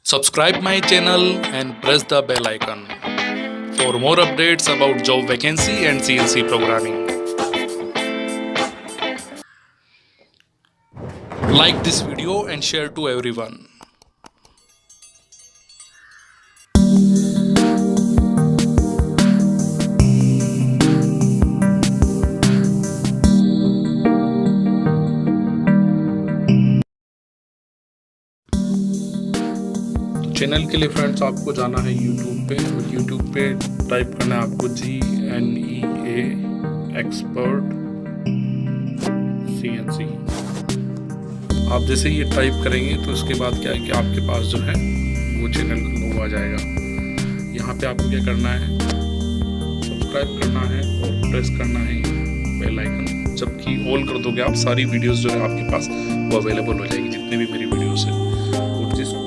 Subscribe my channel and press the bell icon for more updates about job vacancy and CNC programming. Like this video and share to everyone. Channel के लिए friends आपको जाना है YouTube पे और YouTube पे type करना है आपको GNEA एक्सपर्ट CNC। आप जैसे ये टाइप करेंगे तो उसके बाद क्या है कि आपके पास जो है वो चैनल का लोगो आ जाएगा। यहाँ पे आपको क्या करना है, सब्सक्राइब करना है और प्रेस करना है बेल आइकन। जबकि ऑल कर दोगे आप, सारी वीडियोस जो है आपके पास वो अवेलेबल हो जाएगी, जितने भी मेरी वीडियोस है। और जिसको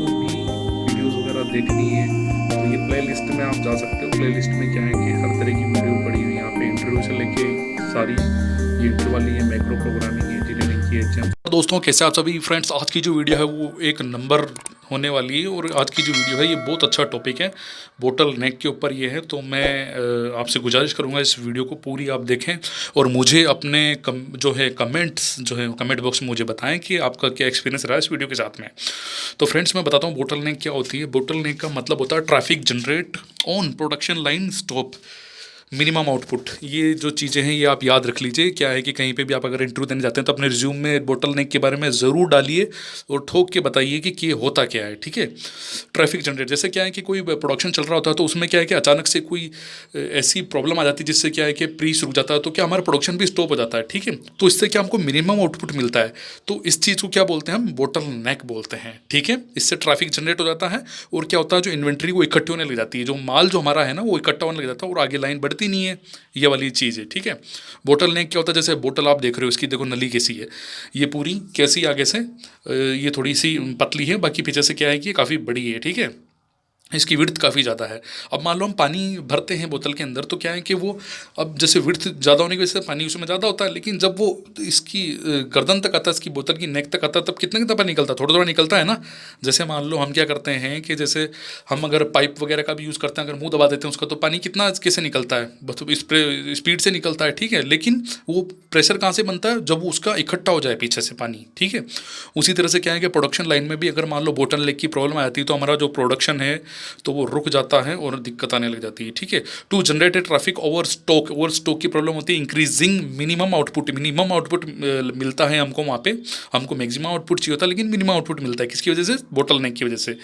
देखनी है तो ये प्ले लिस्ट में आप जा सकते हो। प्ले लिस्ट में क्या है कि हर तरह की वीडियो पड़ी हुई है यहाँ पे, इंटरव्यू से लेके सारी ये इंटरव्यू वाली है, मैक्रो प्रोग्रामिंग, इंजीनियरिंग की एग्जाम। दोस्तों कैसे आप सभी फ्रेंड्स, आज की जो वीडियो है वो एक नंबर होने वाली है और आज की जो वीडियो है ये बहुत अच्छा टॉपिक है, बोटल नेक के ऊपर ये है। तो मैं आपसे गुजारिश करूंगा इस वीडियो को पूरी आप देखें और मुझे अपने कमेंट्स जो है कमेंट बॉक्स में मुझे बताएं कि आपका क्या एक्सपीरियंस रहा है इस वीडियो के साथ में। तो फ्रेंड्स मैं बताता हूँ बोटल नेक क्या होती है। बोटल नेक का मतलब होता है traffic generate on production line stop minimum output. ये जो चीज़ें हैं ये आप याद रख लीजिए। क्या है कि कहीं पे भी आप अगर इंटरव्यू देने जाते हैं तो अपने रिज्यूम में बोटल नेक के बारे में ज़रूर डालिए और ठोक के बताइए कि ये होता क्या है, ठीक है। ट्रैफिक जनरेट जैसे क्या है कि कोई प्रोडक्शन चल रहा होता है तो उसमें क्या है कि अचानक से कोई ऐसी प्रॉब्लम आ जाती है जिससे क्या है कि प्रीस रुक जाता है, तो क्या हमारा प्रोडक्शन भी स्टॉप हो जाता है, ठीक है। तो इससे क्या हमको मिनिमम आउटपुट मिलता है, तो इस चीज़ को क्या बोलते हैं हम, बोटल नेक बोलते हैं, ठीक है। इससे ट्रैफिक जनरेट हो जाता है और क्या होता है जो इन्वेंट्री वो इकट्ठी होने लग जाती है, जो माल जो हमारा है ना वो इकट्ठा होने लग जाता है और आगे लाइन बढ़ती नहीं है। ये वाली चीज़ है, ठीक है। बोटल नेक क्या होता है, जैसे बोतल आप देख रहे हो, इसकी देखो नली कैसी है, ये पूरी कैसी आगे से ये थोड़ी सी पतली है, बाकी पीछे से क्या है कि काफ़ी बड़ी है, ठीक है। इसकी विड्थ काफ़ी ज़्यादा है। अब मान लो हम पानी भरते हैं बोतल के अंदर तो क्या है कि वो अब जैसे विड्थ ज़्यादा होने की वजह से पानी उसमें ज़्यादा होता है, लेकिन जब वो इसकी गर्दन तक आता है, इसकी बोतल की नेक तक आता है, तब कितना कितना पानी निकलता है, थोड़ा थोड़ा निकलता है ना। जैसे मान लो हम क्या करते हैं कि जैसे हम अगर पाइप वगैरह का भी यूज़ करते हैं, अगर मुँह दबा देते हैं उसका, तो पानी कितना कैसे निकलता है, मतलब स्पीड से निकलता है, ठीक है। लेकिन वो प्रेशर कहाँ से बनता है, जब वो उसका इकट्ठा हो जाए पीछे से पानी, ठीक है। उसी तरह से क्या है कि प्रोडक्शन लाइन में भी अगर मान लो बोटल नेक की प्रॉब्लम आ जाती है तो हमारा जो प्रोडक्शन है तो वो रुक जाता है और दिक्कत आने लग जाती है, ठीक है। To generate a traffic over stock की प्रॉब्लम होती है increasing minimum output. Minimum output मिलता है हमको वहाँ पे, हमको मैक्सिमम आउटपुट चाहिए होता है लेकिन मिनिमम आउटपुट मिलता है किसकी वजह से, बोटल नेक की वजह से,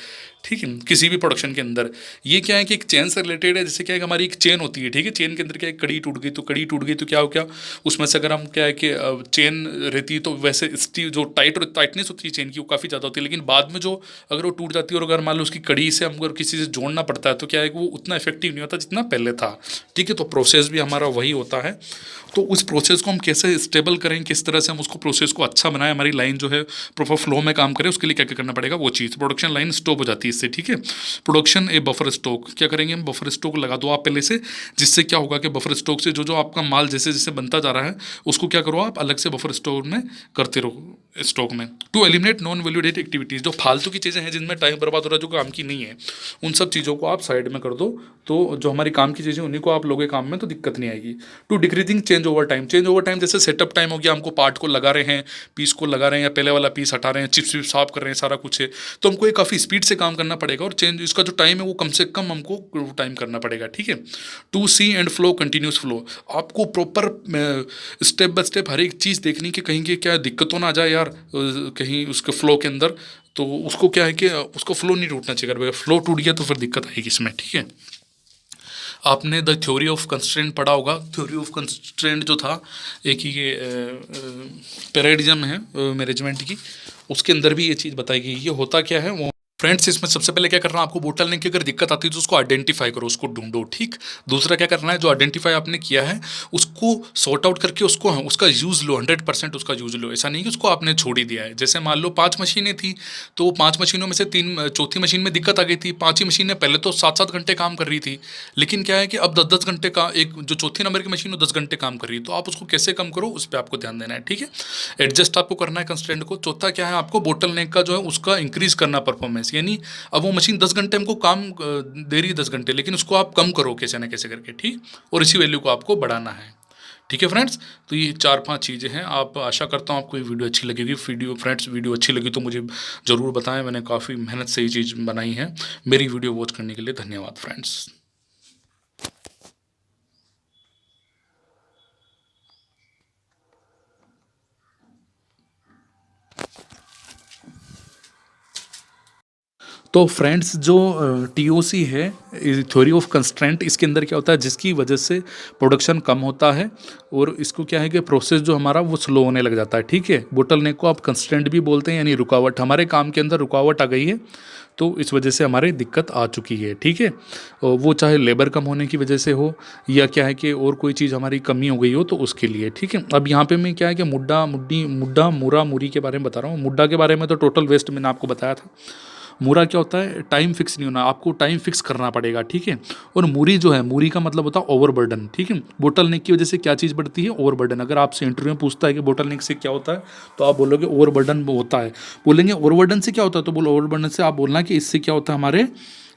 ठीक है। किसी भी प्रोडक्शन के अंदर ये क्या है कि एक चेन से रिलेटेड है। जैसे क्या है हमारी एक चेन होती है, ठीक है, चेन के अंदर क्या है, कड़ी टूट गई तो क्या हो गया, उसमें से अगर हम क्या है कि चेन रहती है तो वैसे जो टाइटनेस होती है चेन की वो काफ़ी ज़्यादा होती है, लेकिन बाद में जो अगर वो टूट जाती है और अगर मान लो उसकी कड़ी से हम अगर किसी से जोड़ना पड़ता है तो क्या है कि वो उतना इफेक्टिव नहीं होता जितना पहले था, ठीक है। तो प्रोसेस भी हमारा वही होता है। तो उस प्रोसेस को हम कैसे स्टेबल करें, किस तरह से हम उसको प्रोसेस को अच्छा बनाएं, हमारी लाइन जो है प्रॉपर फ्लो में काम करे, उसके लिए क्या क्या करना पड़ेगा वो चीज़। प्रोडक्शन लाइन स्टॉप हो जाती है इससे, ठीक है। प्रोडक्शन ए बफर स्टॉक, क्या करेंगे हम, बफर स्टॉक लगा दो आप पहले से, जिससे क्या होगा कि बफर स्टॉक से जो आपका माल जैसे जैसे बनता जा रहा है उसको क्या करो आप अलग से बफर स्टॉक में करते रहो स्टॉक में। टू एलिमिनेट नॉन वैल्यूडेड एक्टिविटीज़, जो फालतू की चीज़ें हैं जिनमें टाइम बर्बाद हो रहा है, जो काम की नहीं है, उन सब चीज़ों को आप साइड में कर दो। तो जो हमारी काम की चीज़ें उन्हीं को आप लोगे काम में, तो दिक्कत नहीं आएगी। To decreasing change over time, change over time जैसे सेटअप टाइम हो गया, हमको पार्ट को लगा रहे हैं, पीस को लगा रहे हैं या पहले वाला पीस हटा रहे हैं, चिप्स विप्स साफ कर रहे हैं, सारा कुछ है, तो हमको ये काफ़ी स्पीड से काम करना पड़ेगा और चेंज इसका जो टाइम है वो कम से कम हमको टाइम करना पड़ेगा, ठीक है। To see and flow continuous flow, आपको प्रॉपर स्टेप बाय स्टेप हर एक चीज़ देखनी कि कहीं के क्या दिक्कत हो ना जाए यार कहीं उसके फ्लो के अंदर, तो उसको क्या है कि उसको फ्लो नहीं टूटना चाहिए। अगर फ्लो टूट गया तो फिर दिक्कत आएगी इसमें, ठीक है। आपने द थ्योरी ऑफ कंस्ट्रेंट पढ़ा होगा। थ्योरी ऑफ कंस्ट्रेंट जो था एक ये पैराडिज्म है मैनेजमेंट की, उसके अंदर भी ये चीज़ बताई गई। ये होता क्या है वो फ्रेंड्स, इसमें सबसे पहले क्या करना है आपको, बोटल नेक की अगर दिक्कत आती है तो उसको आइडेंटिफाई करो, उसको ढूंढो, ठीक। दूसरा क्या करना है, जो आइडेंटिफाई आपने किया है उसको सॉर्ट आउट करके उसका यूज़ लो, 100% उसका यूज़ लो। ऐसा नहीं कि उसको आपने छोड़ ही दिया है। जैसे मान लो 5 मशीनें थी तो 5 मशीनों में से 3 चौथी मशीन में दिक्कत आ गई थी। 5 ही मशीनें पहले तो 7-7 घंटे काम कर रही थी, लेकिन क्या है कि अब 10-10 घंटे का एक जो चौथी नंबर की मशीन वो 10 घंटे काम कर रही है, तो आप उसको कैसे कम करो उस पर आपको ध्यान देना है, ठीक है। एडजस्ट आपको करना है कंस्ट्रेंट को। चौथा क्या है, आपको बोटल नेक का जो है उसका इंक्रीज करना परफॉर्मेंस। इफिशियंस, यानी अब वो मशीन 10 घंटे हमको काम दे रही है 10 घंटे, लेकिन उसको आप कम करो कैसे ना कैसे करके, ठीक, और इसी वैल्यू को आपको बढ़ाना है। ठीक है फ्रेंड्स, तो ये 4-5 चीज़ें हैं। आप आशा करता हूँ आपको ये वीडियो अच्छी लगेगी। वीडियो अच्छी लगी तो मुझे ज़रूर बताएं, मैंने काफ़ी मेहनत से ये चीज़ बनाई है। मेरी वीडियो वॉच करने के लिए धन्यवाद फ्रेंड्स। तो फ्रेंड्स, जो TOC है, थ्योरी ऑफ कंस्ट्रेंट, इसके अंदर क्या होता है, जिसकी वजह से प्रोडक्शन कम होता है और इसको क्या है कि प्रोसेस जो हमारा वो स्लो होने लग जाता है। ठीक है, बोटलनेक को आप कंस्ट्रेंट भी बोलते हैं, यानी रुकावट, हमारे काम के अंदर रुकावट आ गई है तो इस वजह से हमारी दिक्कत आ चुकी है। ठीक है, और वो चाहे लेबर कम होने की वजह से हो या क्या है कि और कोई चीज़ हमारी कमी हो गई हो तो उसके लिए। ठीक है, अब यहाँ पे मैं क्या है कि मुड्डा मुरा मुरी के बारे में बता रहा हूँ। मुड्डा के बारे में तो टोटल वेस्ट मैंने आपको बताया था। मूरा क्या होता है, टाइम फिक्स नहीं होना, आपको टाइम फिक्स करना पड़ेगा। ठीक है, और मूरी जो है, मूरी का मतलब होता है ओवरबर्डन। ठीक है, बोटलनेक की वजह से क्या चीज़ बढ़ती है, ओवरबर्डन। अगर आपसे इंटरव्यू में पूछता है कि बोटलनेक से क्या होता है तो आप बोलोगे ओवरबर्डन होता है। बोलेंगे ओवरबर्डन से क्या होता है तो बोलो ओवरबर्डन से आप बोलना कि इससे क्या होता है, हमारे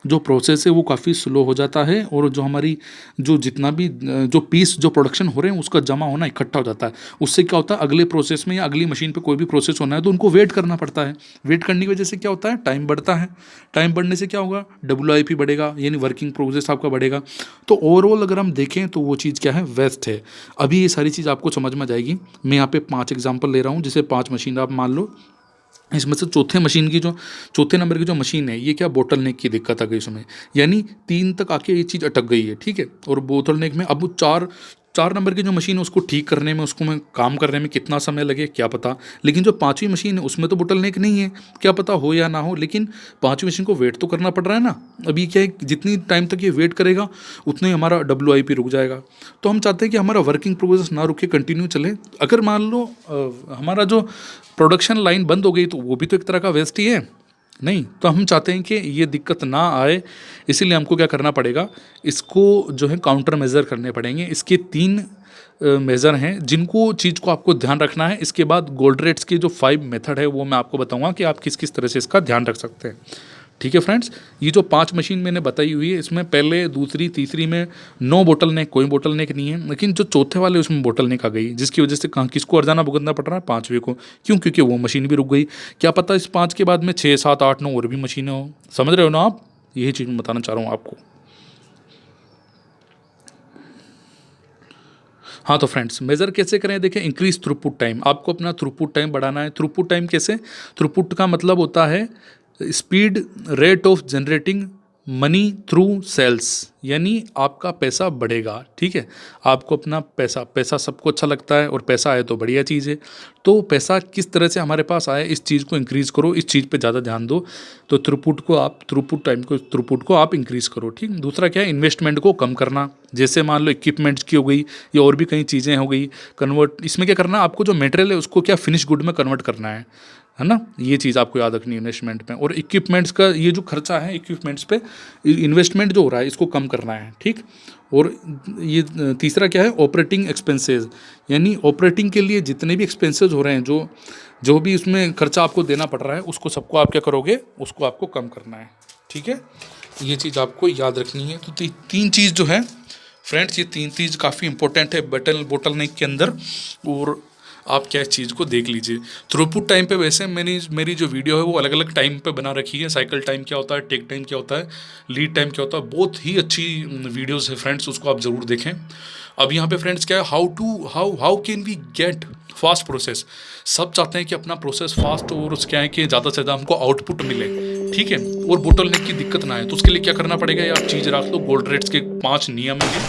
जो प्रोसेस है वो काफ़ी स्लो हो जाता है और जो हमारी जो जितना भी जो पीस जो प्रोडक्शन हो रहे हैं उसका जमा होना इकट्ठा हो जाता है। उससे क्या होता है, अगले प्रोसेस में या अगली मशीन पे कोई भी प्रोसेस होना है तो उनको वेट करना पड़ता है। वेट करने की वजह से क्या होता है, टाइम बढ़ता है। टाइम बढ़ने से क्या होगा, WIP बढ़ेगा, यानी वर्किंग प्रोसेस आपका बढ़ेगा। तो ओवरऑल अगर हम देखें तो वो चीज़ क्या है, वेस्ट है। अभी ये सारी चीज़ आपको समझ में जाएगी। मैं यहाँ पे 5 एग्जाम्पल ले रहा हूँ, जैसे 5 मशीन आप मान लो। इसमें से चौथे नंबर की जो मशीन है, ये क्या बोटलनेक की दिक्कत आ गई इसमें, यानी 3 तक आके ये चीज़ अटक गई है। ठीक है, और बोटलनेक में अब 4 नंबर की जो मशीन है उसको ठीक करने में, उसको में काम करने में कितना समय लगे क्या पता। लेकिन जो 5वीं मशीन है उसमें तो बोटलनेक नहीं है, क्या पता हो या ना हो, लेकिन 5वीं मशीन को वेट तो करना पड़ रहा है ना। अभी क्या है, जितनी टाइम तक ये वेट करेगा उतना ही हमारा WIP रुक जाएगा। तो हम चाहते हैं कि हमारा वर्किंग प्रोसेस ना रुके, कंटिन्यू चले। अगर मान लो हमारा जो प्रोडक्शन लाइन बंद हो गई तो वो भी तो एक तरह का वेस्ट ही है नहीं। तो हम चाहते हैं कि ये दिक्कत ना आए, इसीलिए हमको क्या करना पड़ेगा, इसको जो है काउंटर मेज़र करने पड़ेंगे। इसके 3 मेज़र हैं जिनको चीज़ को आपको ध्यान रखना है। इसके बाद गोल्डरेट्स के जो 5 मेथड है वो मैं आपको बताऊंगा कि आप किस किस तरह से इसका ध्यान रख सकते हैं। ठीक है फ्रेंड्स, ये जो 5 मशीन मैंने बताई हुई है इसमें पहले, दूसरी, तीसरी में नो बोटलनेक, कोई बोटलनेक नहीं है, लेकिन जो चौथे वाले उसमें बोटलनेक आ गई, जिसकी वजह से कहाँ किसको अर्जाना भुगतना पड़ रहा है, 5वें को। क्यों, क्योंकि वो मशीन भी रुक गई। क्या पता इस 5 के बाद में 6, 7, 8, 9 और भी मशीनें हो। समझ रहे हो ना आप, यही चीज़ मैं बताना चाह रहा हूँ आपको। हाँ तो फ्रेंड्स, मेज़र कैसे करें, देखें, इंक्रीज थ्रूपुट टाइम। आपको अपना थ्रूपुट टाइम बढ़ाना है। थ्रूपुट टाइम कैसे, थ्रूपुट का मतलब होता है speed, rate of generating money through sales, यानी आपका पैसा बढ़ेगा। ठीक है, आपको अपना पैसा सबको अच्छा लगता है और पैसा आए तो बढ़िया चीज़ है। तो पैसा किस तरह से हमारे पास आए, इस चीज़ को इंक्रीज़ करो, इस चीज़ पे ज़्यादा ध्यान दो। तो थ्रूपुट को आप इंक्रीज़ करो। ठीक, दूसरा क्या है, इन्वेस्टमेंट को कम करना। जैसे मान लो इक्विपमेंट्स की हो गई या और भी कई चीज़ें हो गई कन्वर्ट, इसमें क्या करना, आपको जो मटेरियल है उसको क्या फिनिश गुड में कन्वर्ट करना है ना। ये चीज़ आपको याद रखनी है इन्वेस्टमेंट में। और इक्विपमेंट्स का ये जो खर्चा है, इक्विपमेंट्स पे इन्वेस्टमेंट जो हो रहा है इसको कम करना है। ठीक, और ये तीसरा क्या है, ऑपरेटिंग एक्सपेंसेस, यानी ऑपरेटिंग के लिए जितने भी एक्सपेंसेस हो रहे हैं, जो भी उसमें खर्चा आपको देना पड़ रहा है, उसको सबको आप क्या करोगे, उसको आपको कम करना है। ठीक है, ये चीज़ आपको याद रखनी है। तो 3 चीज़ जो है फ्रेंड्स, ये 3 चीज़ काफ़ी इंपॉर्टेंट है बोटलनेक के अंदर। और आप क्या इस चीज़ को देख लीजिए। थ्रूपुट टाइम पे वैसे मेरी जो वीडियो है वो अलग अलग टाइम पे बना रखी है। साइकिल टाइम क्या होता है, टेक टाइम क्या होता है, लीड टाइम क्या होता है, बहुत ही अच्छी वीडियोस है फ्रेंड्स, उसको आप ज़रूर देखें। अब यहाँ पे फ्रेंड्स क्या है, how can we get fast process. सब चाहते हैं कि अपना प्रोसेस फास्ट और उसके क्या है कि ज़्यादा से ज़्यादा हमको आउटपुट मिले। ठीक है, और बोटलनेक की दिक्कत ना आए, तो उसके लिए क्या करना पड़ेगा, ये आप चीज़ रख लो। गोल्डरेट्स के 5 नियम है।